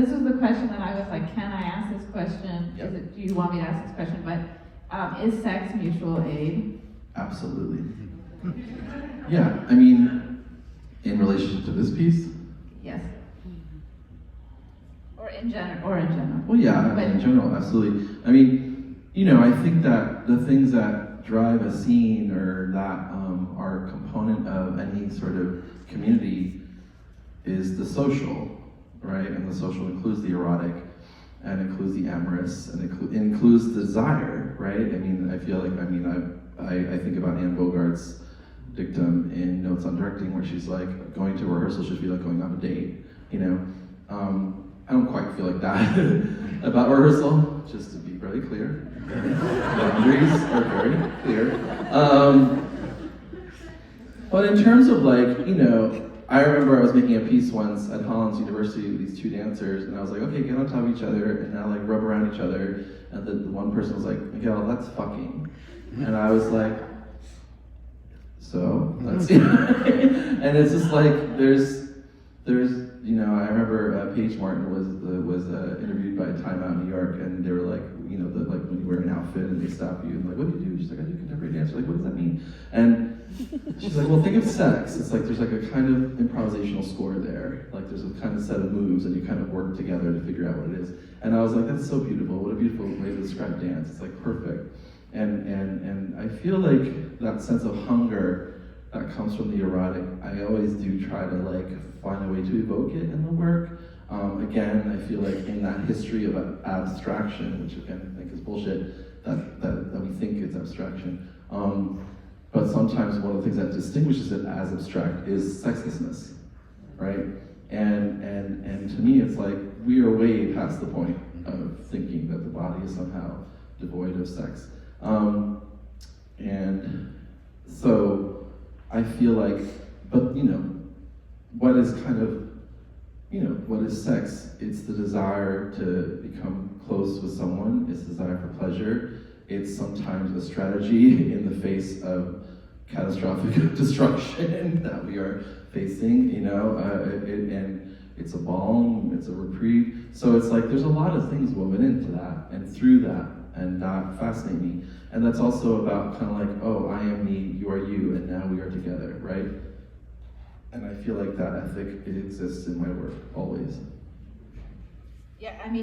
This is the question that I was like, can I ask this question? Yep. Do you want me to ask this question? But is sex mutual aid? Absolutely. Yeah, I mean, in relationship to this piece, Yes. Or in general. well, yeah, But- in general, absolutely. I mean, I think that the things that drive a scene or that are a component of any sort of community is the social, right? And the social includes the erotic, and includes the amorous, and includes the desire, right? I mean, I feel like, I think about Anne Bogart's dictum in Notes on Directing, where she's like, going to rehearsal should be like going on a date, I don't quite feel like that about rehearsal, just to be very clear. Boundaries are very clear. But in terms of like, I remember I was making a piece once at Hollins University with these two dancers, and I was like, okay, get on top of each other, and now like rub around each other, and the one person was like, Miguel, that's fucking. And I was like, so? That's and it's just like, there's I remember Paige Martin was interviewed by Time Out New York, and they were like, like when you wear an outfit and they stop you and like, what do you do? She's like, I do contemporary dance. Like, what does that mean? And she's like, well, think of sex. It's like there's like a kind of improvisational score there. Like there's a kind of set of moves, and you kind of work together to figure out what it is. And I was like, that's so beautiful. What a beautiful way to describe dance. It's like perfect. And I feel like that sense of hunger that comes from the erotic, I always do try to like find a way to evoke it in the work. Again, I feel like in that history of abstraction, which again I think is bullshit, that we think it's abstraction. But sometimes one of the things that distinguishes it as abstract is sexlessness, right? And to me, it's like we are way past the point of thinking that the body is somehow devoid of sex. And so I feel like, but what is kind of, what is sex? It's the desire to become close with someone. It's desire for pleasure. It's sometimes a strategy in the face of catastrophic destruction that we are facing, and it's a balm, it's a reprieve. So it's like there's a lot of things woven into that and through that, and that fascinate me. And that's also about kind of like, oh, I am me, you are you, and now we are together, right? And I feel like that ethic, it exists in my work, always. Yeah, I mean,